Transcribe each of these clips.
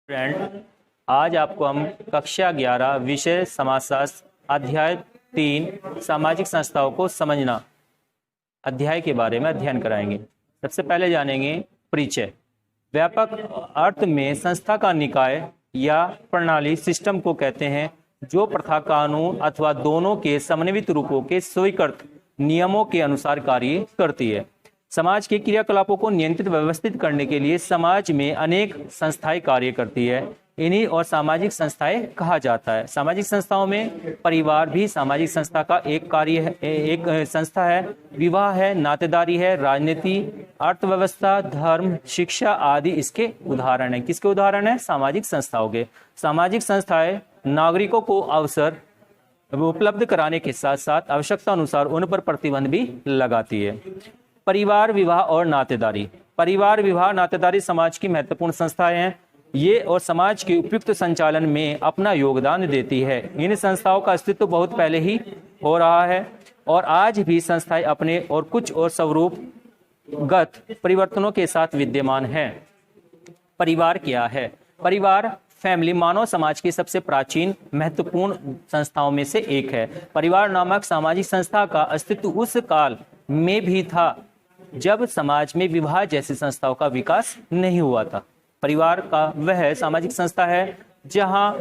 Friend, आज आपको हम कक्षा 11 विषय समाजशास्त्र अध्याय 3 सामाजिक संस्थाओं को समझना अध्याय के बारे में अध्ययन कराएंगे। सबसे पहले जानेंगे परिचय। व्यापक अर्थ में संस्था का निकाय या प्रणाली सिस्टम को कहते हैं जो प्रथा, कानून अथवा दोनों के समन्वित रूपों के स्वीकृत नियमों के अनुसार कार्य करती है। समाज के क्रियाकलापों को नियंत्रित व्यवस्थित करने के लिए समाज में अनेक संस्थाएं कार्य करती है। इन्हीं और सामाजिक संस्थाएं कहा जाता है। सामाजिक संस्थाओं में परिवार भी सामाजिक संस्था का एक कार्य है, एक संस्था है। विवाह है, नातेदारी है, राजनीति, अर्थव्यवस्था, धर्म, शिक्षा आदि इसके उदाहरण है। किसके उदाहरण है? सामाजिक संस्थाओं के। सामाजिक संस्थाएं नागरिकों को अवसर उपलब्ध कराने के साथ साथ आवश्यकता अनुसार उन पर प्रतिबंध भी लगाती है। परिवार, विवाह और नातेदारी। परिवार, विवाह, नातेदारी समाज की महत्वपूर्ण संस्थाएं हैं। ये और समाज के उपयुक्त संचालन में अपना योगदान देती है। इन संस्थाओं का अस्तित्व बहुत पहले ही हो रहा है और आज भी संस्थाएं अपने और कुछ और स्वरूपगत परिवर्तनों के साथ विद्यमान हैं। परिवार क्या है? परिवार, फैमिली, मानव समाज की सबसे प्राचीन महत्वपूर्ण संस्थाओं में से एक है। परिवार नामक सामाजिक संस्था का अस्तित्व उस काल में भी था जब समाज में विवाह जैसी संस्थाओं का विकास नहीं हुआ था। परिवार का वह सामाजिक संस्था है जहां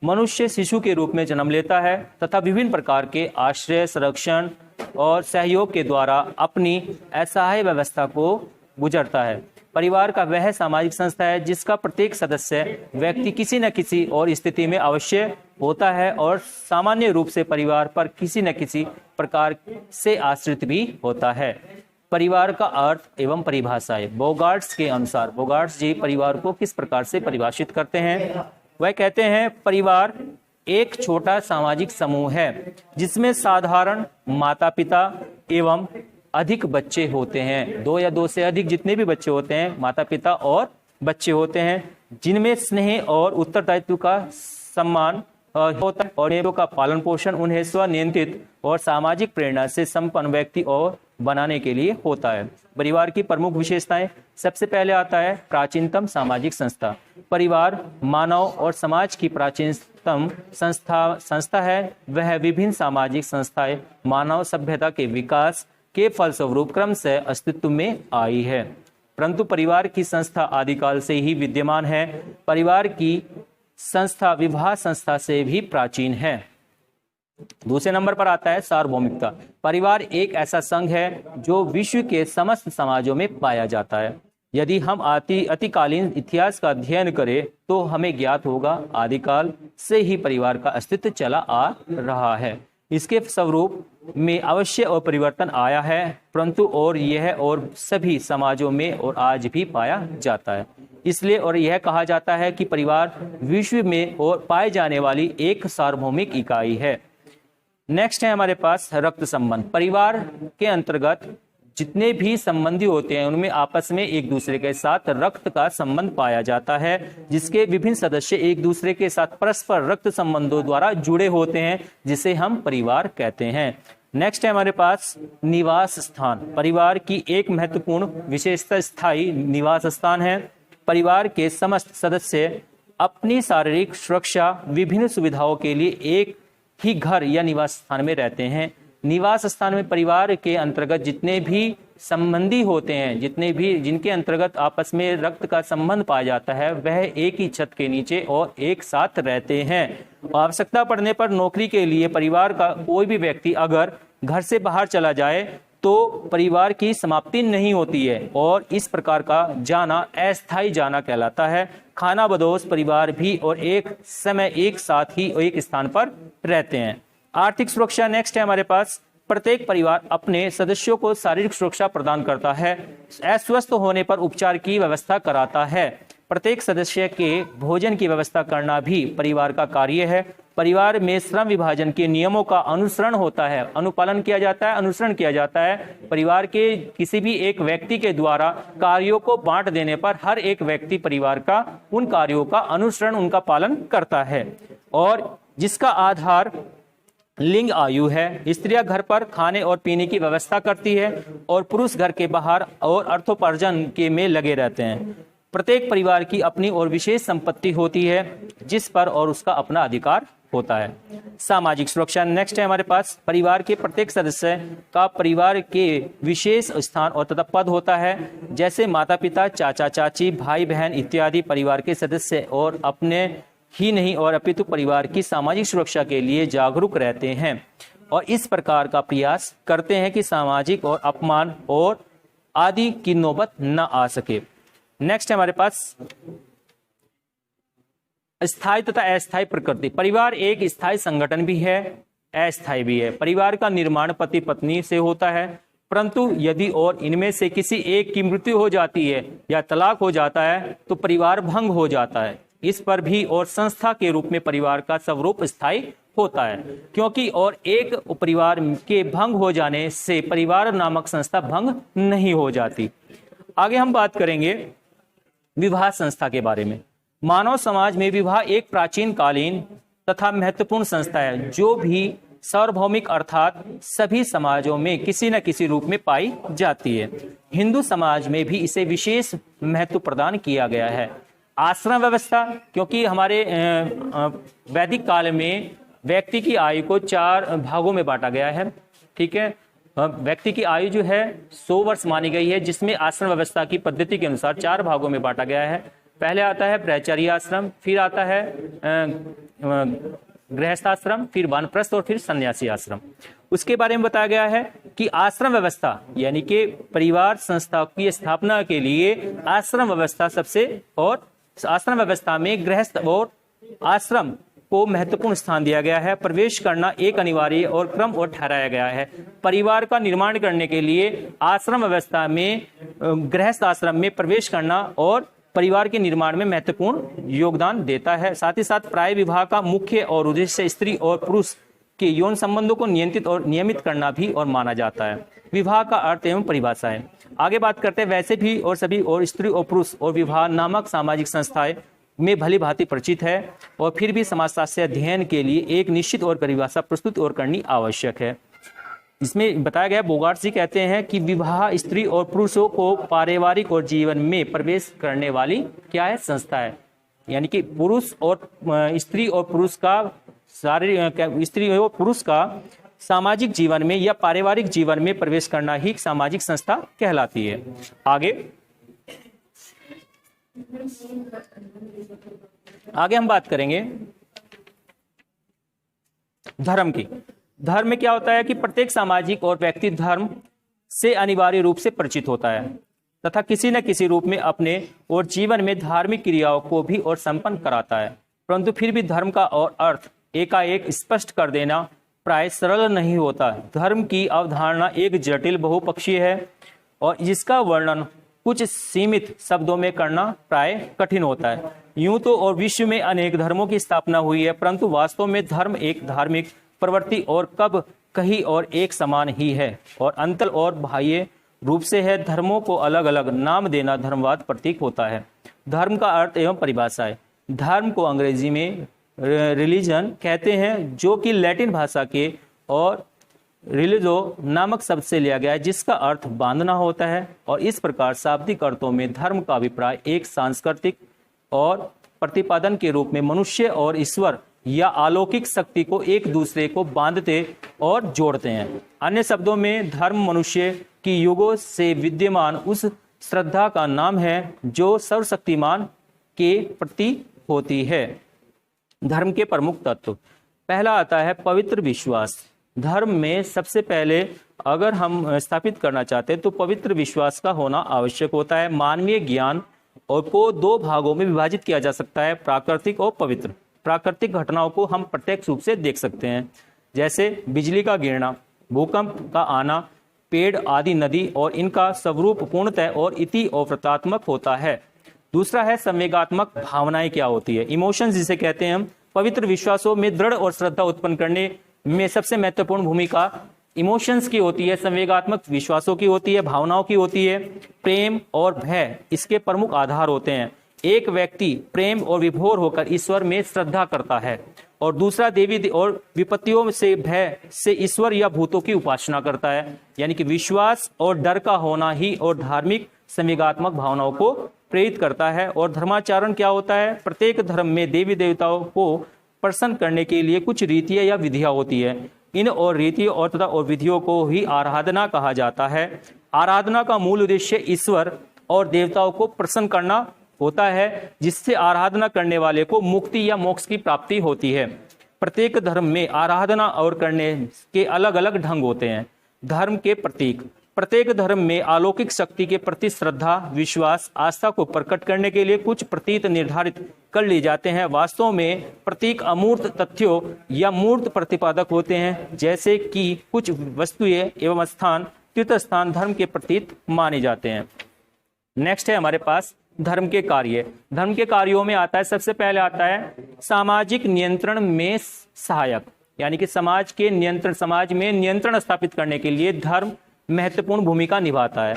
मनुष्य शिशु के रूप में जन्म लेता है तथा विभिन्न प्रकार के आश्रय, संरक्षण और सहयोग के द्वारा अपनी असहाय व्यवस्था को गुजरता है। परिवार का वह सामाजिक संस्था है जिसका प्रत्येक सदस्य व्यक्ति किसी न किसी और स्थिति में अवश्य होता है और सामान्य रूप से परिवार पर किसी न किसी प्रकार से आश्रित भी होता है। परिवार का अर्थ एवं परिभाषाएं। बोगार्ट्स के अनुसार, बोगार्ट्स जी परिवार को किस प्रकार से परिभाषित करते हैं? वह कहते हैं, परिवार एक छोटा सामाजिक समूह है जिसमें साधारण माता पिता एवं अधिक बच्चे होते हैं। दो या दो से अधिक जितने भी बच्चे होते हैं, माता पिता और बच्चे होते हैं, जिनमें स्नेह और उत्तरदायित्व का सम्मान होता है और नियमों का पालन पोषण उन्हें स्वनियंत्रित और सामाजिक प्रेरणा से संपन्न व्यक्ति और बनाने के लिए होता है। परिवार की प्रमुख विशेषताएं। सबसे पहले आता है प्राचीनतम सामाजिक संस्था। परिवार मानव और समाज की प्राचीनतम संस्था है। वह विभिन्न सामाजिक संस्थाएं मानव सभ्यता के विकास के फलस्वरूप क्रम से अस्तित्व में आई है, परंतु परिवार की संस्था आदिकाल से ही विद्यमान है। परिवार की संस्था विवाह संस्था से भी प्राचीन है। दूसरे नंबर पर आता है सार्वभौमिकता। परिवार एक ऐसा संघ है जो विश्व के समस्त समाजों में पाया जाता है। यदि हम अतिकालीन इतिहास का अध्ययन करें तो हमें ज्ञात होगा आदिकाल से ही परिवार का अस्तित्व चला आ रहा है। इसके स्वरूप में अवश्य और परिवर्तन आया है, परंतु और यह और सभी समाजों में और आज भी पाया जाता है। इसलिए और यह कहा जाता है कि परिवार विश्व में और पाए जाने वाली एक सार्वभौमिक इकाई है। नेक्स्ट है हमारे पास रक्त संबंध। परिवार के अंतर्गत जितने भी संबंधी होते हैं उनमें आपस में एक दूसरे के साथ रक्त का संबंध पाया जाता है, जिसके विभिन्न सदस्य एक दूसरे के साथ परस्पर रक्त संबंधों द्वारा जुड़े होते हैं, जिसे हम परिवार कहते हैं। नेक्स्ट है हमारे पास निवास स्थान। परिवार की एक महत्वपूर्ण विशेषता स्थायी निवास स्थान है। परिवार के समस्त सदस्य अपनी शारीरिक सुरक्षा विभिन्न सुविधाओं के लिए एक ही घर या निवास स्थान में रहते हैं। निवास स्थान में परिवार के अंतर्गत जितने भी संबंधी होते हैं, जिनके अंतर्गत आपस में रक्त का संबंध पाया जाता है, वह एक ही छत के नीचे और एक साथ रहते हैं। आवश्यकता पड़ने पर नौकरी के लिए परिवार का कोई भी व्यक्ति अगर घर से बाहर चला जाए तो परिवार की समाप्ति नहीं होती है और इस प्रकार का जाना अस्थायी जाना कहलाता है। खाना बदोश परिवार भी और एक समय एक साथ ही एक स्थान पर रहते हैं। आर्थिक सुरक्षा नेक्स्ट है हमारे पास। प्रत्येक परिवार अपने सदस्यों को शारीरिक सुरक्षा प्रदान करता है, अस्वस्थ होने पर उपचार की व्यवस्था कराता है। प्रत्येक सदस्य के भोजन की व्यवस्था करना भी परिवार का कार्य है। परिवार में श्रम विभाजन के नियमों का अनुसरण होता है, अनुपालन किया जाता है, अनुसरण किया जाता है। परिवार के किसी भी एक व्यक्ति के द्वारा कार्यों को बांट देने पर हर एक व्यक्ति परिवार का उन कार्यों का अनुसरण, उनका पालन करता है और जिसका आधार लिंग आयु है। स्त्रियां घर पर खाने और पीने की व्यवस्था करती है और पुरुष घर के बाहर और अर्थोपार्जन के में लगे रहते हैं। प्रत्येक परिवार की अपनी और विशेष संपत्ति होती है जिस पर और उसका अपना अधिकार होता है। सामाजिक सुरक्षा नेक्स्ट है हमारे पास। परिवार के प्रत्येक सदस्य का परिवार के विशेष स्थान और तथा पद होता है, जैसे माता पिता, चाचा चाची, भाई बहन इत्यादि परिवार के सदस्य और अपने ही नहीं और अपितु परिवार की सामाजिक सुरक्षा के लिए जागरूक रहते हैं और इस प्रकार का प्रयास करते हैं कि सामाजिक और अपमान और आदि की नौबत न आ सके। नेक्स्ट है हमारे पास स्थायी तथा अस्थायी प्रकृति। परिवार एक स्थायी संगठन भी है, अस्थायी भी है। परिवार का निर्माण पति पत्नी से होता है, परंतु यदि और इनमें से किसी एक की मृत्यु हो जाती है या तलाक हो जाता है तो परिवार भंग हो जाता है। इस पर भी और संस्था के रूप में परिवार का स्वरूप स्थायी होता है, क्योंकि और एक परिवार के भंग हो जाने से परिवार नामक संस्था भंग नहीं हो जाती। आगे हम बात करेंगे विवाह संस्था के बारे में। मानव समाज में विवाह एक प्राचीन कालीन तथा महत्वपूर्ण संस्था है जो भी सार्वभौमिक अर्थात सभी समाजों में किसी न किसी रूप में पाई जाती है। हिंदू समाज में भी इसे विशेष महत्व प्रदान किया गया है। आश्रम व्यवस्था, क्योंकि हमारे वैदिक काल में व्यक्ति की आयु को 4 भागों में बांटा गया है। ठीक है, व्यक्ति की आयु जो है 100 वर्ष मानी गई है, जिसमें आश्रम व्यवस्था की पद्धति के अनुसार 4 भागों में बांटा गया है। पहले आता है ब्रह्मचर्य आश्रम, फिर आता है गृहस्थाश्रम, फिर वानप्रस्थ और फिर सन्यासी आश्रम। उसके बारे में बताया गया है कि आश्रम व्यवस्था यानी कि परिवार संस्था की स्थापना के लिए आश्रम व्यवस्था और आश्रम व्यवस्था में गृहस्थ और आश्रम को महत्वपूर्ण स्थान दिया गया है। प्रवेश करना एक अनिवार्य और क्रम और ठहराया गया है। परिवार का निर्माण करने के लिए आश्रम व्यवस्था में गृहस्थ आश्रम में प्रवेश करना और परिवार के निर्माण में महत्वपूर्ण योगदान देता है। साथ ही साथ प्राय विवाह का मुख्य और उद्देश्य स्त्री और पुरुष के यौन संबंधों को नियंत्रित और नियमित करना भी और माना जाता है। विवाह का अर्थ एवं परिभाषा है। आगे बात करते हैं वैसे भी और सभी और स्त्री और पुरुष और विवाह नामक सामाजिक संस्थाएं में भली भांति परिचित है और फिर भी समाजशास्त्र अध्ययन के लिए एक निश्चित और परिभाषा प्रस्तुत और करनी आवश्यक है। इसमें बताया गया, बोगार्ट जी कहते हैं कि विवाह स्त्री और पुरुषों को पारिवारिक और जीवन में प्रवेश करने वाली क्या है, संस्था है। यानी कि पुरुष और स्त्री और पुरुष का स्त्री और पुरुष का सामाजिक जीवन में या पारिवारिक जीवन में प्रवेश करना ही सामाजिक संस्था कहलाती है। आगे हम बात करेंगे धर्म की। धर्म में क्या होता है कि प्रत्येक सामाजिक और व्यक्ति धर्म से अनिवार्य रूप से परिचित होता है तथा किसी न किसी रूप में अपने और जीवन में धार्मिक क्रियाओं को भी और संपन्न कराता है, परंतु फिर भी धर्म का और अर्थ एकाएक स्पष्ट कर देना प्राय सरल नहीं होता। धर्म की अवधारणा एक जटिल बहुपक्षीय है और जिसका वर्णन कुछ सीमित शब्दों में करना प्राय कठिन होता है। यूं तो और विश्व में अनेक धर्मों की स्थापना हुई है, परंतु वास्तव में धर्म एक धार्मिक प्रवृत्ति और कब कहीं और एक समान ही है और अंतर और बाह्य रूप से है। धर्मों को अलग अलग नाम देना धर्मवाद प्रतीक होता है। धर्म का अर्थ एवं परिभाषा है। धर्म को अंग्रेजी में रिलीजन कहते हैं, जो कि लैटिन भाषा के और रिलीजो नामक शब्द से लिया गया है, जिसका अर्थ बांधना होता है। और इस प्रकार शाब्दिक अर्थों में धर्म का अभिप्राय एक सांस्कृतिक और प्रतिपादन के रूप में मनुष्य और ईश्वर या अलौकिक शक्ति को एक दूसरे को बांधते और जोड़ते हैं। अन्य शब्दों में धर्म मनुष्य की युगों से विद्यमान उस श्रद्धा का नाम है जो सर्वशक्तिमान के प्रति होती है। धर्म के प्रमुख तत्व, पहला आता है पवित्र विश्वास। धर्म में सबसे पहले अगर हम स्थापित करना चाहते हैं तो पवित्र विश्वास का होना आवश्यक होता है। मानवीय ज्ञान और को 2 भागों में विभाजित किया जा सकता है, प्राकृतिक और पवित्र। प्राकृतिक घटनाओं को हम प्रत्यक्ष रूप से देख सकते हैं, जैसे बिजली का गिरना, भूकंप का आना, पेड़ आदि नदी, और इनका स्वरूप पूर्णतः और इति और प्रतात्मक होता है। दूसरा है संवेगात्मक भावनाएं क्या होती है, इमोशंस जिसे कहते हैं हम। पवित्र विश्वासों में दृढ़ और श्रद्धा उत्पन्न करने में सबसे महत्वपूर्ण भूमिका इमोशंस की होती है, संवेगात्मक विश्वासों की होती है, भावनाओं की होती है। प्रेम और भय इसके प्रमुख आधार होते हैं। एक व्यक्ति प्रेम और विभोर होकर ईश्वर में श्रद्धा करता है और दूसरा देवी और विपत्तियों से भय से ईश्वर या भूतों की उपासना करता है। यानी कि विश्वास और डर का होना ही और धार्मिक संवेगात्मक भावनाओं को प्रेरित करता है। और धर्माचरण क्या होता है? प्रत्येक धर्म में देवी देवताओं को प्रसन्न करने के लिए कुछ रीतियां या विधियां होती है। इन और रीतियों और तथा और विधियों को ही आराधना कहा जाता है। आराधना का मूल उद्देश्य ईश्वर और देवताओं को प्रसन्न करना होता है, जिससे आराधना करने वाले को मुक्ति या मोक्ष की प्राप्ति होती है। प्रत्येक धर्म में आराधना और करने के अलग अलग ढंग होते हैं। धर्म के प्रतीक। प्रत्येक धर्म में अलौकिक शक्ति के प्रति श्रद्धा, विश्वास, आस्था को प्रकट करने के लिए कुछ प्रतीक निर्धारित कर लिए जाते हैं। वास्तव में प्रतीक अमूर्त तथ्यों या मूर्त प्रतिपादक होते हैं, जैसे कि कुछ वस्तुएं एवं स्थान, तीर्थ स्थान धर्म के प्रतीक माने जाते हैं। नेक्स्ट है हमारे पास धर्म के कार्य। धर्म के कार्यों में आता है, सबसे पहले आता है सामाजिक नियंत्रण में सहायक, यानी कि समाज में नियंत्रण स्थापित करने के लिए धर्म महत्वपूर्ण भूमिका निभाता है।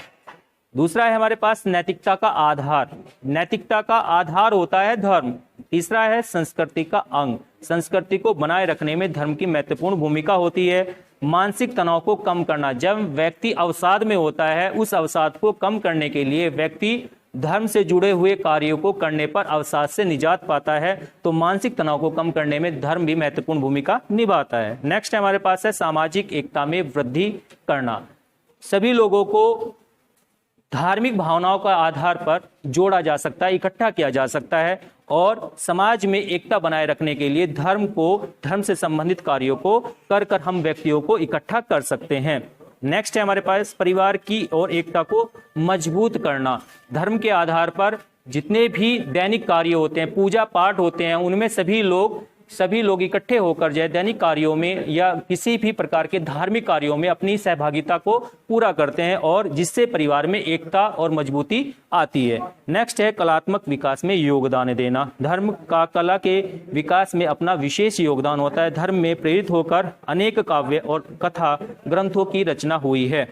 दूसरा है हमारे पास नैतिकता का आधार। नैतिकता का आधार होता है धर्म। तीसरा है संस्कृति का अंग। संस्कृति को बनाए रखने में धर्म की महत्वपूर्ण भूमिका होती है। मानसिक तनाव को कम करना। जब व्यक्ति अवसाद में होता है, उस अवसाद को कम करने के लिए व्यक्ति धर्म से जुड़े हुए कार्यों को करने पर अवसाद से निजात पाता है। तो मानसिक तनाव को कम करने में धर्म भी महत्वपूर्ण भूमिका निभाता है। नेक्स्ट हमारे पास है सामाजिक एकता में वृद्धि करना। सभी लोगों को धार्मिक भावनाओं का आधार पर जोड़ा जा सकता है, इकट्ठा किया जा सकता है और समाज में एकता बनाए रखने के लिए धर्म से संबंधित कार्यों को कर हम व्यक्तियों को इकट्ठा कर सकते हैं। नेक्स्ट है हमारे पास परिवार की और एकता को मजबूत करना। धर्म के आधार पर जितने भी दैनिक कार्य होते हैं, पूजा पाठ होते हैं, उनमें सभी लोग इकट्ठे होकर जो दैनिक कार्यों में या किसी भी प्रकार के धार्मिक कार्यों में अपनी सहभागिता को पूरा करते हैं और जिससे परिवार में एकता और मजबूती आती है। नेक्स्ट है कलात्मक विकास में योगदान देना। धर्म का कला के विकास में अपना विशेष योगदान होता है। धर्म में प्रेरित होकर अनेक काव्य और कथा ग्रंथों की रचना हुई है।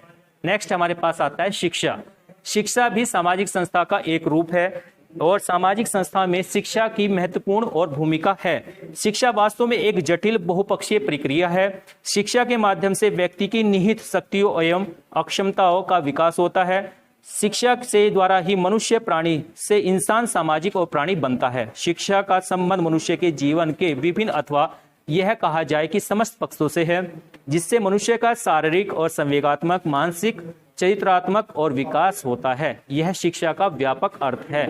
नेक्स्ट हमारे पास आता है शिक्षा। शिक्षा भी सामाजिक संस्था का एक रूप है और सामाजिक संस्था में शिक्षा की महत्वपूर्ण और भूमिका है। शिक्षा वास्तव में एक जटिल बहुपक्षीय प्रक्रिया है। शिक्षा के माध्यम से व्यक्ति की निहित शक्तियों एवं अक्षमताओं का विकास होता है। शिक्षा से द्वारा ही मनुष्य प्राणी से इंसान सामाजिक और प्राणी बनता है। शिक्षा का संबंध मनुष्य के जीवन के विभिन्न अथवा यह कहा जाए कि समस्त पक्षों से है, जिससे मनुष्य का शारीरिक और संवेगात्मक, मानसिक, चरित्रात्मक और विकास होता है। यह शिक्षा का व्यापक अर्थ है।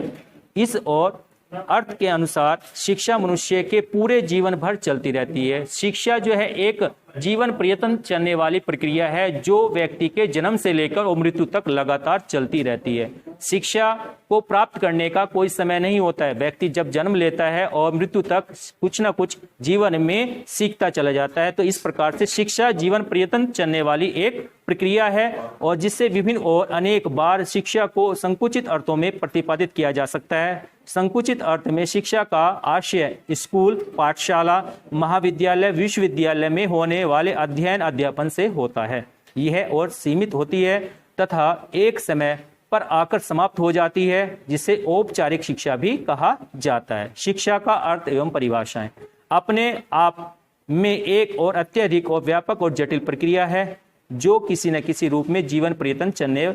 इस और अर्थ के अनुसार शिक्षा मनुष्य के पूरे जीवन भर चलती रहती है। शिक्षा जो है एक जीवन पर्यंत चलने वाली प्रक्रिया है जो व्यक्ति के जन्म से लेकर और मृत्यु तक लगातार चलती रहती है। शिक्षा को प्राप्त करने का कोई समय नहीं होता है। व्यक्ति जब जन्म लेता है और मृत्यु तक कुछ न कुछ जीवन में सीखता चला जाता है। तो इस प्रकार से शिक्षा जीवन पर्यंत चलने वाली एक प्रक्रिया है और जिससे विभिन्न और अनेक बार शिक्षा को संकुचित अर्थों में प्रतिपादित किया जा सकता है। संकुचित अर्थ में शिक्षा का आशय स्कूल, पाठशाला, महाविद्यालय, विश्वविद्यालय में होने वाले अध्ययन अध्यापन से होता है। यह और सीमित होती है तथा एक समय पर आकर समाप्त हो जाती है, जिसे औपचारिक शिक्षा भी कहा जाता है। शिक्षा का अर्थ एवं परिभाषाएं अपने आप में एक और अत्यधिक और व्यापक और जटिल प्रक्रिया है जो किसी न किसी रूप में जीवन पर्यंत चलने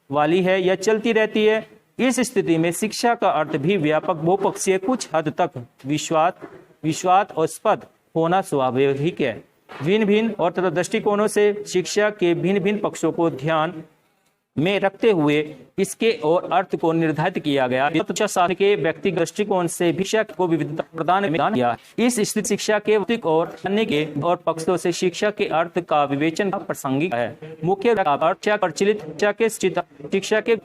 वाली है या चलती रहती है। इस स्थिति में शिक्षा का अर्थ भी व्यापक, बहुपक्षीय, कुछ हद तक विश्वासास्पद होना स्वाभाविक है। भिन्न भिन्न और तथा दृष्टिकोणों से शिक्षा के भिन्न भिन्न पक्षों को ध्यान में रखते हुए इसके और अर्थ को निर्धारित किया गया। शास्त्र के व्यक्तिगत दृष्टिकोण से शिक्षा को विविधता प्रदान किया। इस स्थिति शिक्षा के भौतिक और अन्य के और पक्षों से शिक्षा के अर्थ का विवेचन प्रासंगिक है। मुख्य प्रचलित शिक्षा के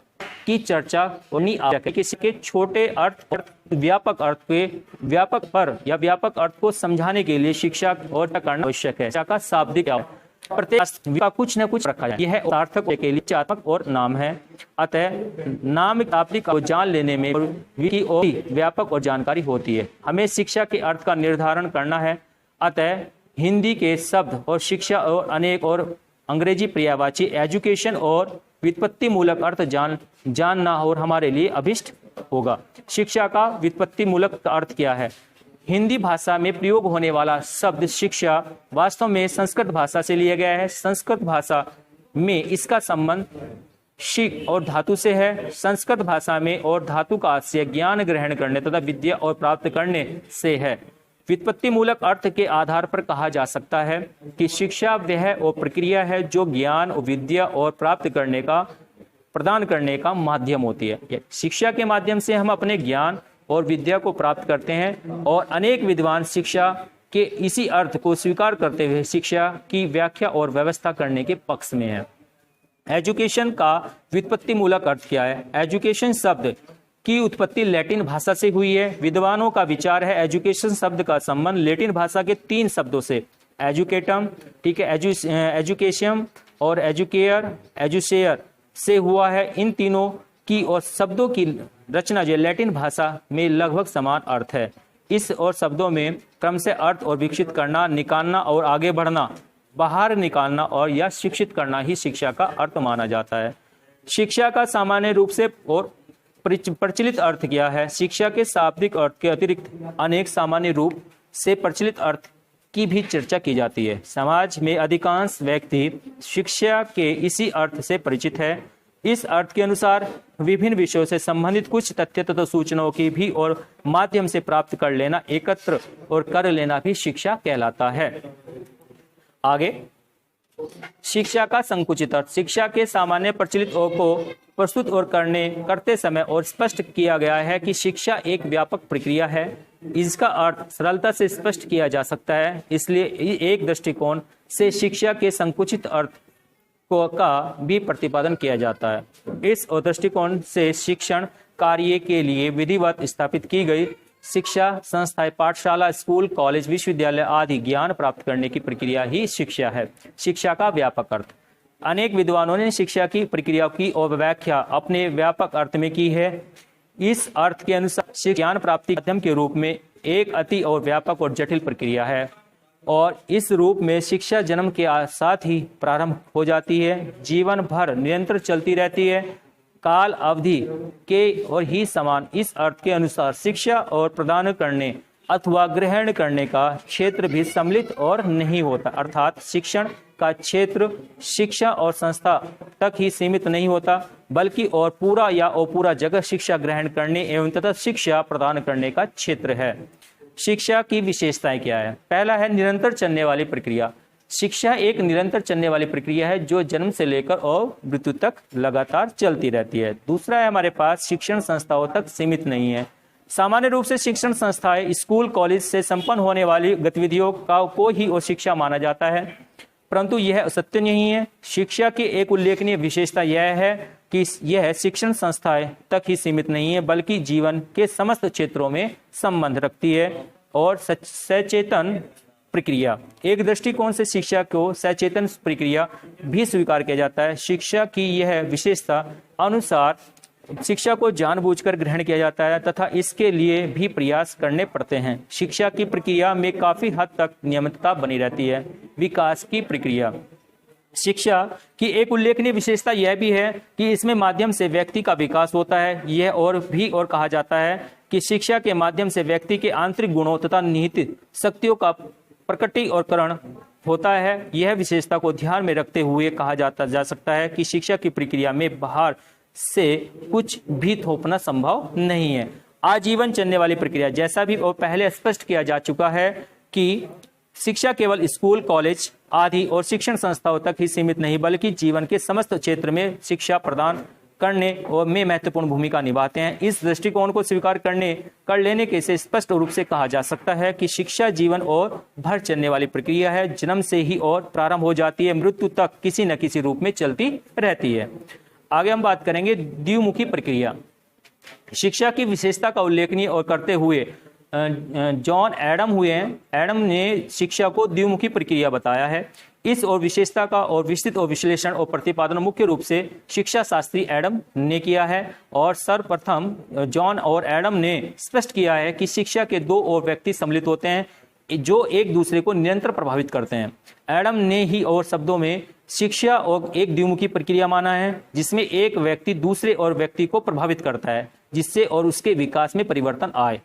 की चर्चा किसी के छोटे अर्थ और व्यापक अर्थ के व्यापक अर्थ को समझाने के लिए शिक्षा और करना आवश्यक है। शिक्षा का शाब्दिक प्रत्येक का कुछ न कुछ रखा जाए। यह सार्थक के लिए चात्मक और नाम है। अतः नाम शाब्दिक को जान लेने में व्यापक और जानकारी होती है। हमें शिक्षा के अर्थ का निर्धारण करना है। अतः हिंदी के शब्द और शिक्षा और अनेक और अंग्रेजी पर्यायवाची एजुकेशन और व्युत्पत्ति मूलक अर्थ जानना और हमारे लिए अभिष्ट होगा। शिक्षा का व्युत्पत्ति मूलक अर्थ क्या है? हिंदी भाषा में प्रयोग होने वाला शब्द शिक्षा वास्तव में संस्कृत भाषा से लिया गया है। संस्कृत भाषा में इसका संबंध शिक और धातु से है। संस्कृत भाषा में और धातु का आशय ज्ञान ग्रहण करने तथा विद्या और प्राप्त करने से है। व्युत्पत्ति मूलक अर्थ के आधार पर कहा जा सकता है कि शिक्षा वह और प्रक्रिया है जो ज्ञान और विद्या और प्राप्त करने का प्रदान करने का माध्यम होती है। शिक्षा के माध्यम से हम अपने ज्ञान और विद्या को प्राप्त करते हैं और अनेक विद्वान शिक्षा के इसी अर्थ को स्वीकार करते हुए शिक्षा की व्याख्या और व्यवस्था करने के पक्ष में है। एजुकेशन का व्युत्पत्ति मूलक अर्थ क्या है? एजुकेशन शब्द की उत्पत्ति लैटिन भाषा से हुई है। विद्वानों का विचार है एजुकेशन शब्द का संबंध लैटिन भाषा के 3 शब्दों से एजुकेटम, ठीक है, एजुकेशियम और एजुकेयर, एजुशेयर से हुआ है। इन तीनों की और शब्दों की रचना जो लैटिन भाषा में लगभग समान अर्थ है। इस और शब्दों में क्रम से अर्थ और विकसित करना, निकालना और आगे बढ़ना, बाहर निकालना और या शिक्षित करना ही शिक्षा का अर्थ माना जाता है। शिक्षा का सामान्य रूप से और प्रचलित अर्थ क्या है? शिक्षा के शाब्दिक अर्थ के अतिरिक्त अनेक सामान्य रूप से प्रचलित अर्थ की भी चर्चा की जाती है। समाज में अधिकांश व्यक्ति शिक्षा के इसी अर्थ से परिचित है। इस अर्थ के अनुसार विभिन्न विषयों से संबंधित कुछ तथ्य तथा सूचनाओं की भी और माध्यम से प्राप्त कर लेना, एकत्र और कर लेना भी शिक्षा कहलाता है। आगे, शिक्षा का संकुचित अर्थ। शिक्षा के सामान्य प्रचलित को प्रस्तुत और करते समय और स्पष्ट किया गया है कि शिक्षा एक व्यापक प्रक्रिया है। इसका अर्थ सरलता से स्पष्ट किया जा सकता है। इसलिए एक दृष्टिकोण से शिक्षा के संकुचित अर्थ का भी प्रतिपादन किया जाता है। इस दृष्टिकोण से शिक्षण कार्य के लिए विधिवत स्थापित की गई शिक्षा संस्थाएं, पाठशाला, स्कूल, कॉलेज, विश्वविद्यालय आदि ज्ञान प्राप्त करने की प्रक्रिया ही शिक्षा है। शिक्षा का व्यापक अर्थ। अनेक विद्वानों ने शिक्षा की प्रक्रिया की और व्याख्या अपने व्यापक अर्थ में की है। इस अर्थ के अनुसार ज्ञान प्राप्ति माध्यम के रूप में एक अति और व्यापक और जटिल प्रक्रिया है और इस रूप में शिक्षा जन्म के साथ ही प्रारंभ हो जाती है, जीवन भर निरंतर चलती रहती है, काल अवधि के और ही समान। इस अर्थ के अनुसार शिक्षा और प्रदान करने अथवा ग्रहण करने का क्षेत्र भी सम्मिलित और नहीं होता, अर्थात शिक्षण का क्षेत्र शिक्षा और संस्था तक ही सीमित नहीं होता, बल्कि और पूरा या अपूरा जगह शिक्षा ग्रहण करने एवं तथा शिक्षा प्रदान करने का क्षेत्र है। शिक्षा की विशेषताएं क्या है? पहला है निरंतर चलने वाली प्रक्रिया। शिक्षा एक निरंतर चलने वाली प्रक्रिया है जो जन्म से लेकर और मृत्यु तक लगातार चलती रहती है। दूसरा है हमारे पास शिक्षण संस्थाओं तक सीमित नहीं है। सामान्य रूप से शिक्षण संस्थाएं स्कूल, कॉलेज से संपन्न होने वाली गतिविधियों को ही और शिक्षा माना जाता है, परंतु यह सत्य नहीं है। शिक्षा की एक उल्लेखनीय विशेषता यह है कि यह शिक्षण संस्थाएं तक ही सीमित नहीं है, बल्कि जीवन के समस्त क्षेत्रों में संबंध रखती है और सचेतन प्रक्रिया। एक दृष्टिकोण से शिक्षा को सचेतन प्रक्रिया भी स्वीकार किया जाता है। शिक्षा की यह विशेषता अनुसार शिक्षा को जानबूझकर ग्रहण किया जाता है तथा इसके लिए भी प्रयास करने पड़ते हैं। शिक्षा की प्रक्रिया में काफी हद तक नियमितता बनी रहती है। विकास की प्रक्रिया। शिक्षा की एक उल्लेखनीय विशेषता यह भी है कि इसमें माध्यम से व्यक्ति का विकास होता है। यह और कहा जाता है कि शिक्षा के माध्यम से व्यक्ति के आंतरिक गुणों तथा निहित शक्तियों का प्रकटीकरण होता है। यह विशेषता को ध्यान में रखते हुए कहा जा सकता है कि शिक्षा की प्रक्रिया में बाहर से कुछ भी थोपना संभव नहीं है। आजीवन चलने वाली प्रक्रिया। जैसा भी और पहले स्पष्ट किया जा चुका है कि शिक्षा केवल स्कूल, कॉलेज आदि और शिक्षण संस्थाओं तक ही सीमित नहीं, बल्कि जीवन के समस्त क्षेत्र में शिक्षा प्रदान करने और में महत्वपूर्ण भूमिका निभाते हैं। इस दृष्टिकोण को स्वीकार कर लेने के से स्पष्ट रूप से कहा जा सकता है कि शिक्षा जीवन और भर चलने वाली प्रक्रिया है। जन्म से ही और प्रारंभ हो जाती है, मृत्यु तक किसी न किसी रूप में चलती रहती है। आगे हम बात करेंगे द्विमुखी प्रक्रिया। शिक्षा की विशेषता का उल्लेखनीय और करते हुए जॉन एडम ने शिक्षा को द्विमुखी प्रक्रिया बताया है। इस और विशेषता का और विस्तृत और विश्लेषण और प्रतिपादन मुख्य रूप से शिक्षा शास्त्री एडम ने किया है और सर्वप्रथम जॉन और एडम ने स्पष्ट किया है कि शिक्षा के दो और व्यक्ति सम्मिलित होते हैं जो एक दूसरे को निरंतर प्रभावित करते हैं। एडम ने ही और शब्दों में शिक्षा और एक द्विमुखी प्रक्रिया माना है, जिसमें एक व्यक्ति दूसरे और व्यक्ति को प्रभावित करता है, जिससे और उसके विकास में परिवर्तन आए।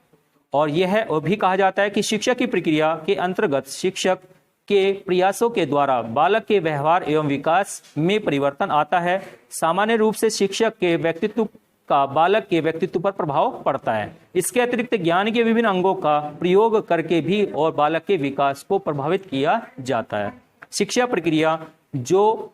और यह भी कहा जाता है कि शिक्षा की प्रक्रिया के अंतर्गत शिक्षक के प्रयासों के द्वारा बालक के व्यवहार एवं विकास में परिवर्तन आता है। सामान्य रूप से शिक्षक के व्यक्तित्व का बालक के व्यक्तित्व पर प्रभाव पड़ता है। इसके अतिरिक्त ज्ञान के विभिन्न अंगों का प्रयोग करके भी और बालक के विकास को प्रभावित किया जाता है। शिक्षा प्रक्रिया जो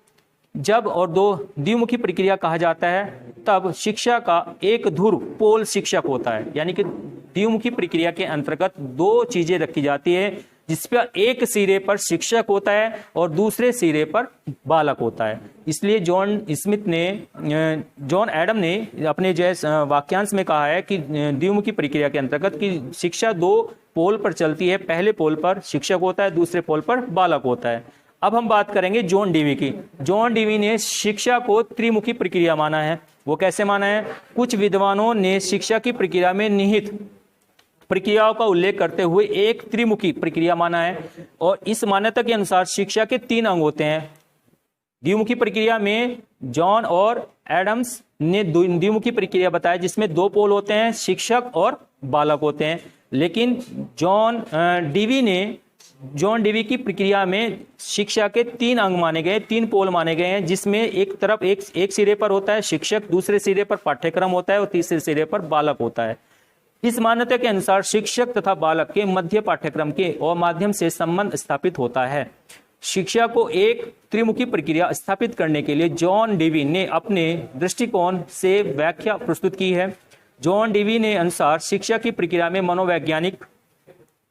जब और दो द्विमुखी प्रक्रिया कहा जाता है, तब शिक्षा का एक ध्रुव पोल शिक्षक होता है, यानी कि द्विमुखी प्रक्रिया के अंतर्गत दो चीजें रखी जाती है, जिस पर एक सिरे पर शिक्षक होता है और दूसरे सिरे पर बालक होता है। इसलिए जॉन एडम ने अपने वाक्यांश में कहा है कि द्विमुखी प्रक्रिया के अंतर्गत कि शिक्षा दो पोल पर चलती है, पहले पोल पर शिक्षक होता है, दूसरे पोल पर बालक होता है। अब हम बात करेंगे जॉन डीवी की। जॉन डीवी ने शिक्षा को त्रिमुखी प्रक्रिया माना है। वो कैसे माना है? कुछ विद्वानों ने शिक्षा की प्रक्रिया में निहित प्रक्रियाओं का उल्लेख करते हुए एक त्रिमुखी प्रक्रिया माना है, और इस मान्यता के अनुसार शिक्षा के 3 अंग होते हैं। द्विमुखी प्रक्रिया में जॉन और एडम्स ने द्विमुखी प्रक्रिया बताया, जिसमें 2 पोल होते हैं, शिक्षक और बालक होते हैं। लेकिन जॉन डीवी की प्रक्रिया में शिक्षा के 3 अंग माने गए, 3 पोल माने गए हैं, जिसमें एक तरफ एक सिरे पर होता है शिक्षक, दूसरे सिरे पर पाठ्यक्रम होता है और तीसरे सिरे पर बालक होता है। इस मान्यता के अनुसार शिक्षक तथा बालक के मध्य पाठ्यक्रम के और माध्यम से संबंध स्थापित होता है। शिक्षा को एक त्रिमुखी प्रक्रिया स्थापित करने के लिए जॉन डीवी ने अपने दृष्टिकोण से व्याख्या प्रस्तुत की है। जॉन डीवी ने अनुसार शिक्षा की प्रक्रिया में मनोवैज्ञानिक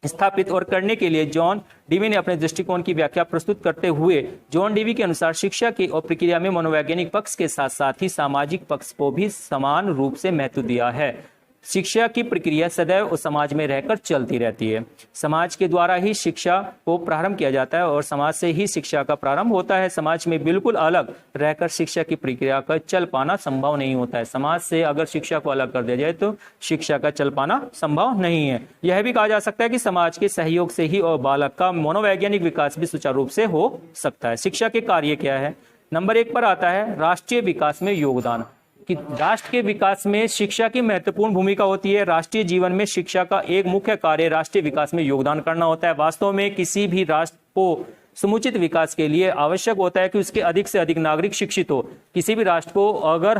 स्थापित और करने के लिए जॉन डीवी ने अपने दृष्टिकोण की व्याख्या प्रस्तुत करते हुए जॉन डीवी के अनुसार शिक्षा की और प्रक्रिया में मनोवैज्ञानिक पक्ष के साथ साथ ही सामाजिक पक्ष को भी समान रूप से महत्व दिया है। शिक्षा की प्रक्रिया सदैव समाज में रहकर चलती रहती है। समाज के द्वारा ही शिक्षा को प्रारंभ किया जाता है और समाज से ही शिक्षा का प्रारंभ होता है। समाज में बिल्कुल अलग रहकर शिक्षा की प्रक्रिया का चल पाना संभव नहीं होता है। समाज से अगर शिक्षा को अलग कर दिया जाए तो शिक्षा का चल पाना संभव नहीं है। यह भी कहा जा सकता है कि समाज के सहयोग से ही और बालक का मनोवैज्ञानिक विकास भी सुचारू रूप से हो सकता है। शिक्षा के कार्य क्या है? नंबर 1 पर आता है राष्ट्रीय विकास में योगदान, कि राष्ट्र के विकास में शिक्षा की महत्वपूर्ण भूमिका होती है। राष्ट्रीय जीवन में शिक्षा का एक मुख्य कार्य राष्ट्रीय विकास में योगदान करना होता है। वास्तव में किसी भी राष्ट्र को समुचित विकास के लिए आवश्यक होता है कि उसके अधिक से अधिक नागरिक शिक्षित हो। किसी भी राष्ट्र को अगर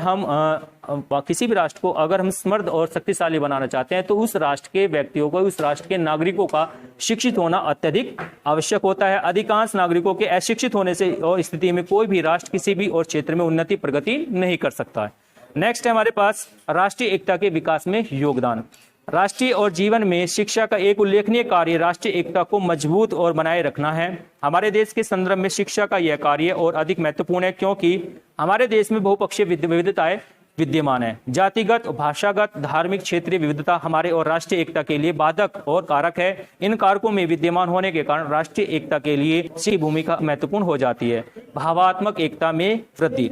हम समृद्ध और शक्तिशाली बनाना चाहते हैं तो उस राष्ट्र के व्यक्तियों को, उस राष्ट्र के नागरिकों का शिक्षित होना अत्यधिक आवश्यक होता है। अधिकांश नागरिकों के अशिक्षित होने से और स्थिति में कोई भी राष्ट्र किसी भी और क्षेत्र में उन्नति प्रगति नहीं कर सकता है। नेक्स्ट है हमारे पास राष्ट्रीय एकता के विकास में योगदान। राष्ट्रीय और जीवन में शिक्षा का एक उल्लेखनीय कार्य राष्ट्रीय एकता को मजबूत और बनाए रखना है। हमारे देश के संदर्भ में शिक्षा का यह कार्य और अधिक महत्वपूर्ण है, क्योंकि हमारे देश में बहुपक्षीय विविधताएं विद्यमान है। जातिगत, भाषागत, धार्मिक, क्षेत्रीय विविधता हमारे और राष्ट्रीय एकता के लिए बाधक और कारक है। इन कारकों में विद्यमान होने के कारण राष्ट्रीय एकता के लिए इसकी भूमिका महत्वपूर्ण हो जाती है। भावात्मक एकता में वृद्धि,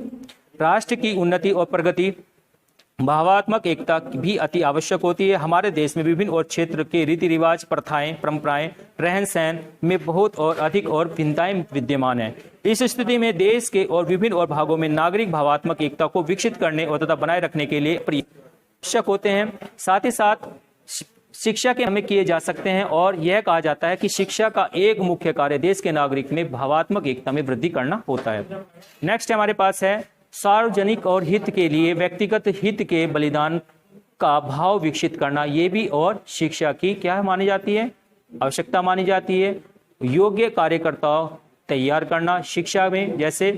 राष्ट्र की उन्नति और प्रगति भावात्मक एकता भी अति आवश्यक होती है। हमारे देश में विभिन्न और क्षेत्र के रीति रिवाज, प्रथाएं, परंपराएं, रहन सहन में बहुत और अधिक और भिन्नताएं विद्यमान है। इस स्थिति में देश के और विभिन्न और भागों में नागरिक भावात्मक एकता को विकसित करने और तथा बनाए रखने के लिए आवश्यक होते हैं। साथ ही साथ शिक्षा के हमें किए जा सकते हैं, और यह कहा जाता है कि शिक्षा का एक मुख्य कार्य देश के नागरिक में भावात्मक एकता में वृद्धि करना होता है। नेक्स्ट हमारे पास है सार्वजनिक और हित के लिए व्यक्तिगत हित के बलिदान का भाव विकसित करना। ये भी और शिक्षा की क्या मानी जाती है? आवश्यकता मानी जाती है। योग्य कार्यकर्ता तैयार करना शिक्षा में, जैसे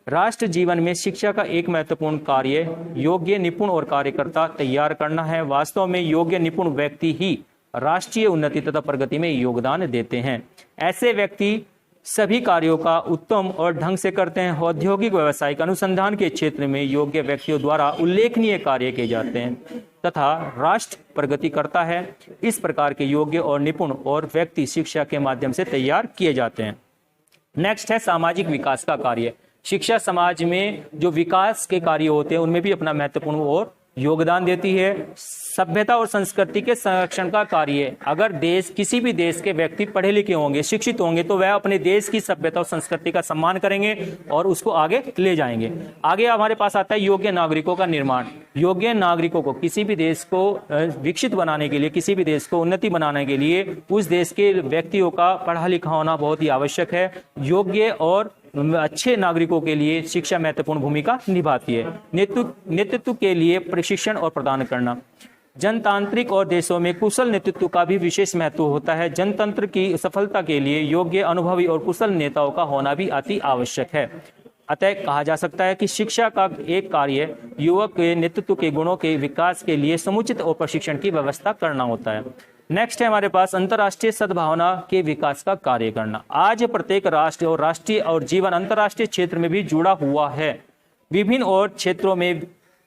राष्ट्र जीवन में शिक्षा का एक महत्वपूर्ण कार्य योग्य, निपुण और कार्यकर्ता तैयार करना है। वास्तव में योग्य, निपुण व्यक्ति ही राष्ट्रीय उन्नति तथा प्रगति में योगदान देते हैं। ऐसे व्यक्ति सभी कार्यों का उत्तम और ढंग से करते हैं। औद्योगिक, व्यावसायिक, अनुसंधान के क्षेत्र में योग्य व्यक्तियों द्वारा उल्लेखनीय कार्य किए जाते हैं तथा राष्ट्र प्रगति करता है। इस प्रकार के योग्य और निपुण और व्यक्ति शिक्षा के माध्यम से तैयार किए जाते हैं। नेक्स्ट है सामाजिक विकास का कार्य। शिक्षा समाज में जो विकास के कार्य होते हैं उनमें भी अपना महत्वपूर्ण और योगदान देती है। सभ्यता और संस्कृति के संरक्षण का कार्य। अगर देश, किसी भी देश के व्यक्ति पढ़े लिखे होंगे, शिक्षित होंगे, तो वह अपने देश की सभ्यता और संस्कृति का सम्मान करेंगे और उसको आगे ले जाएंगे। आगे हमारे पास आता है योग्य नागरिकों का निर्माण। योग्य नागरिकों को, किसी भी देश को विकसित बनाने के लिए, किसी भी देश को उन्नति बनाने के लिए उस देश के व्यक्तियों का पढ़ा लिखा होना बहुत ही आवश्यक है। योग्य और अच्छे नागरिकों के लिए शिक्षा महत्वपूर्ण भूमिका निभाती है। नेतृत्व के लिए प्रशिक्षण और प्रदान करना। जनतांत्रिक और देशों में कुशल नेतृत्व का भी विशेष महत्व होता है। जनतंत्र की सफलता के लिए योग्य, अनुभवी और कुशल नेताओं का होना भी अति आवश्यक है। अतः कहा जा सकता है कि शिक्षा का एक कार्य युवक के नेतृत्व के गुणों के विकास के लिए समुचित और प्रशिक्षण की व्यवस्था करना होता है। नेक्स्ट है हमारे पास अंतर्राष्ट्रीय सद्भावना के विकास का कार्य करना। आज प्रत्येक राष्ट्र और राष्ट्रीय और जीवन अंतर्राष्ट्रीय क्षेत्र में भी जुड़ा हुआ है। विभिन्न और क्षेत्रों में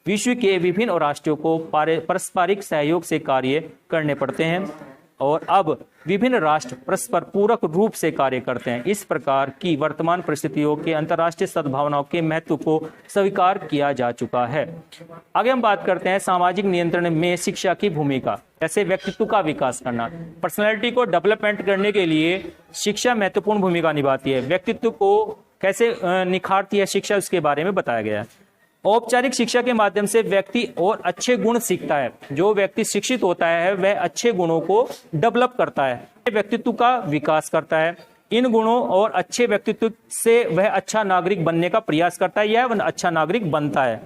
विश्व के विभिन्न और राष्ट्रों को पारस्परिक सहयोग से कार्य करने पड़ते हैं और अब विभिन्न राष्ट्र परस्पर पूरक रूप से कार्य करते हैं। इस प्रकार की वर्तमान परिस्थितियों के अंतर्राष्ट्रीय सद्भावनाओं के महत्व को स्वीकार किया जा चुका है। आगे हम बात करते हैं सामाजिक नियंत्रण में शिक्षा की भूमिका। जैसे व्यक्तित्व का विकास करना, पर्सनैलिटी को डेवलपमेंट करने के लिए शिक्षा महत्वपूर्ण भूमिका निभाती है। व्यक्तित्व को कैसे निखारती है शिक्षा, उसके बारे में बताया गया है। औपचारिक शिक्षा के माध्यम से व्यक्ति और अच्छे गुण सीखता है। जो व्यक्ति शिक्षित होता है वह अच्छे गुणों को डेवलप करता है, व्यक्तित्व का विकास करता है। इन गुणों और अच्छे व्यक्तित्व से वह अच्छा नागरिक बनने का प्रयास करता है या वह अच्छा नागरिक बनता है।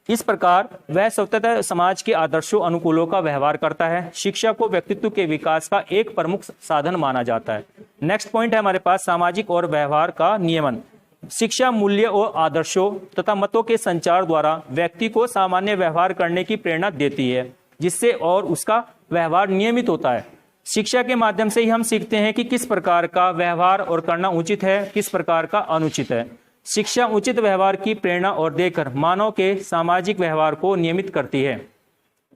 इस प्रकार वह स्वतंत्र समाज के आदर्शों अनुकूलों का व्यवहार करता है। शिक्षा को व्यक्तित्व के विकास का एक प्रमुख साधन माना जाता है। नेक्स्ट पॉइंट है हमारे पास सामाजिक और व्यवहार का नियमन। शिक्षा मूल्य और आदर्शों तथा मतों के संचार द्वारा व्यक्ति को सामान्य व्यवहार करने की प्रेरणा देती है, जिससे और उसका व्यवहार नियमित होता है। शिक्षा के माध्यम से ही हम सीखते हैं कि किस प्रकार का व्यवहार और करना उचित है, किस प्रकार का अनुचित है। शिक्षा उचित व्यवहार की प्रेरणा और देकर मानव के सामाजिक व्यवहार को नियमित करती है।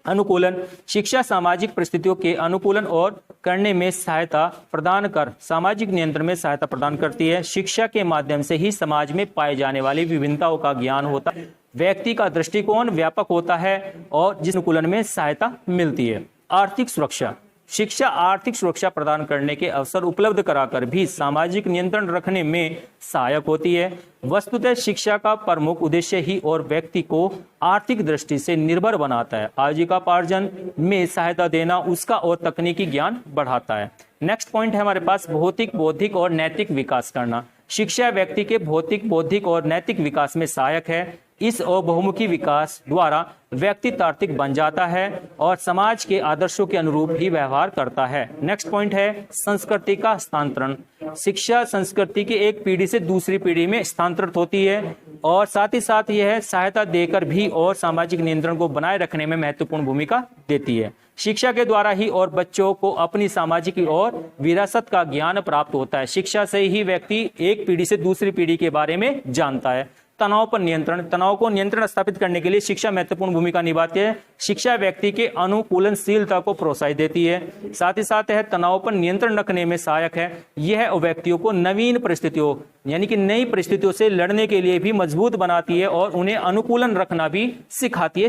अनुकूलन। शिक्षा सामाजिक परिस्थितियों के अनुकूलन और करने में सहायता प्रदान कर सामाजिक नियंत्रण में सहायता प्रदान करती है। शिक्षा के माध्यम से ही समाज में पाए जाने वाली विभिन्नताओं का ज्ञान होता है, व्यक्ति का दृष्टिकोण व्यापक होता है और जिस अनुकूलन में सहायता मिलती है। आर्थिक सुरक्षा। शिक्षा आर्थिक सुरक्षा प्रदान करने के अवसर उपलब्ध कराकर भी सामाजिक नियंत्रण रखने में सहायक होती है। वस्तुतः शिक्षा का प्रमुख उद्देश्य ही और व्यक्ति को आर्थिक दृष्टि से निर्भर बनाता है। आजीविकोपार्जन में सहायता देना उसका और तकनीकी ज्ञान बढ़ाता है। नेक्स्ट पॉइंट है हमारे पास भौतिक, बौद्धिक और नैतिक विकास करना। शिक्षा व्यक्ति के भौतिक, बौद्धिक और नैतिक विकास में सहायक है। इस और बहुमुखी विकास द्वारा व्यक्ति तार्किक बन जाता है और समाज के आदर्शों के अनुरूप ही व्यवहार करता है। नेक्स्ट पॉइंट है संस्कृति का हस्तांतरण। शिक्षा संस्कृति की एक पीढ़ी से दूसरी पीढ़ी में स्थानांतरित होती है और साथ ही साथ यह सहायता देकर भी और सामाजिक नियंत्रण को बनाए रखने में महत्वपूर्ण भूमिका देती है। शिक्षा के द्वारा ही और बच्चों को अपनी सामाजिक और विरासत का ज्ञान प्राप्त होता है। शिक्षा से ही व्यक्ति एक पीढ़ी से दूसरी पीढ़ी के बारे में जानता है। तनाव पर नियंत्रण। तनाव को नियंत्रण स्थापित करने के लिए शिक्षा महत्वपूर्ण भूमिका निभाती है। शिक्षा व्यक्ति के अनुकूलनशीलता को प्रोत्साहित देती है। साथ ही साथ यह तनाव पर नियंत्रण रखने में सहायक है। यह व्यक्तियों को नवीन परिस्थितियों यानी कि नई परिस्थितियों से लड़ने के लिए भी मजबूत बनाती है और उन्हें अनुकूलन रखना भी सिखाती है।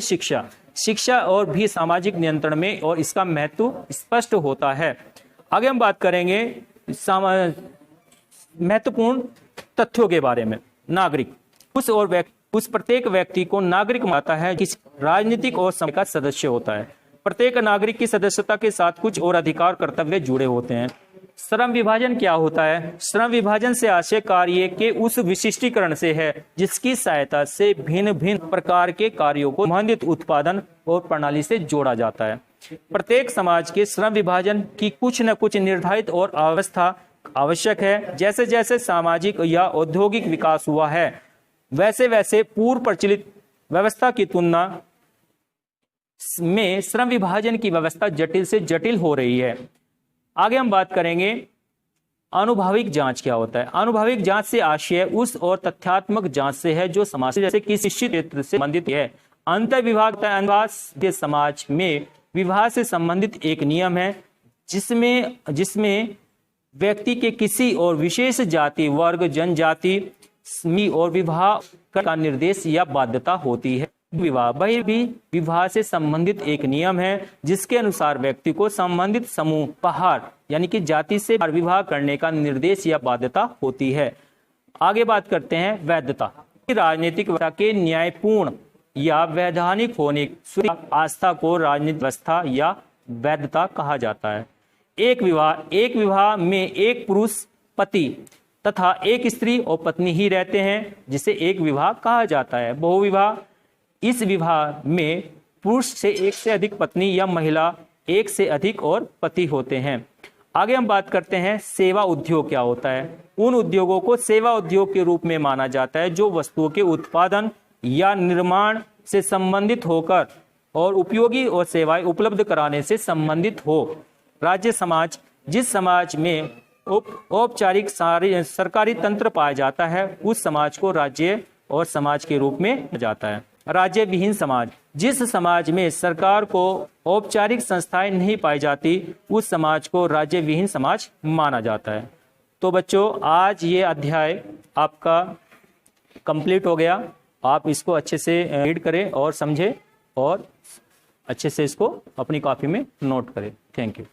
शिक्षा और भी सामाजिक नियंत्रण में और इसका महत्व स्पष्ट होता है। आगे हम बात करेंगे महत्वपूर्ण तथ्यों के बारे में। नागरिक उस प्रत्येक व्यक्ति को नागरिक मानता है कि राजनीतिक और समाज का सदस्य होता है। प्रत्येक नागरिक की सदस्यता के साथ कुछ और अधिकार कर्तव्य जुड़े होते हैं। श्रम विभाजन क्या होता है? श्रम विभाजन से आशय कार्य के उस विशिष्टीकरण से है जिसकी सहायता से भिन्न भिन्न प्रकार के कार्यों को संबंधित उत्पादन और प्रणाली से जोड़ा जाता है। प्रत्येक समाज के श्रम विभाजन की कुछ न कुछ निर्धारित और अवस्था आवश्यक है। जैसे जैसे सामाजिक या औद्योगिक विकास हुआ है वैसे वैसे पूर्व प्रचलित व्यवस्था की तुलना में श्रम विभाजन की व्यवस्था जटिल से जटिल हो रही है। आगे हम बात करेंगे आनुभाविक जांच क्या होता है। आनुभाविक जांच से आशय उस और तथ्यात्मक जांच से है जो समाज से जैसे किसी निश्चित क्षेत्र से संबंधित है। अंतर विभाग के समाज में विवाह से संबंधित एक नियम है जिसमें व्यक्ति के किसी और विशेष जाति, वर्ग, जनजाति और विवाह का निर्देश या बाध्यता होती है। विवाह विवाह से संबंधित एक नियम है जिसके अनुसार व्यक्ति को संबंधित समूह पहाड़ यानी कि जाति से विवाह करने का निर्देश या बाध्यता होती है। आगे बात करते हैं वैधता। राजनीतिक व्यवस्था के न्यायपूर्ण या वैधानिक होने की आस्था को राजनीतिक व्यवस्था या वैधता कहा जाता है। एक विवाह में एक पुरुष पति तथा एक स्त्री और पत्नी ही रहते हैं, जिसे एक विवाह कहा जाता है। बहुविवाह, इस विवाह में पुरुष से एक से अधिक पत्नी या महिला एक से अधिक और पति होते हैं। आगे हम बात करते हैं सेवा उद्योग क्या होता है। उन उद्योगों को सेवा उद्योग के रूप में माना जाता है जो वस्तुओं के उत्पादन या निर्माण से संबंधित होकर और उपयोगी और सेवाएं उपलब्ध कराने से संबंधित हो। राज्य समाज, जिस समाज में औपचारिक सरकारी तंत्र पाया जाता है उस समाज को राज्य और समाज के रूप में जाता है। राज्य विहीन समाज, जिस समाज में सरकार को औपचारिक संस्थाएं नहीं पाई जाती उस समाज को राज्य विहीन समाज माना जाता है। तो बच्चों, आज ये अध्याय आपका कंप्लीट हो गया। आप इसको अच्छे से रीड करें और समझें और अच्छे से इसको अपनी कॉपी में नोट करें। Thank you.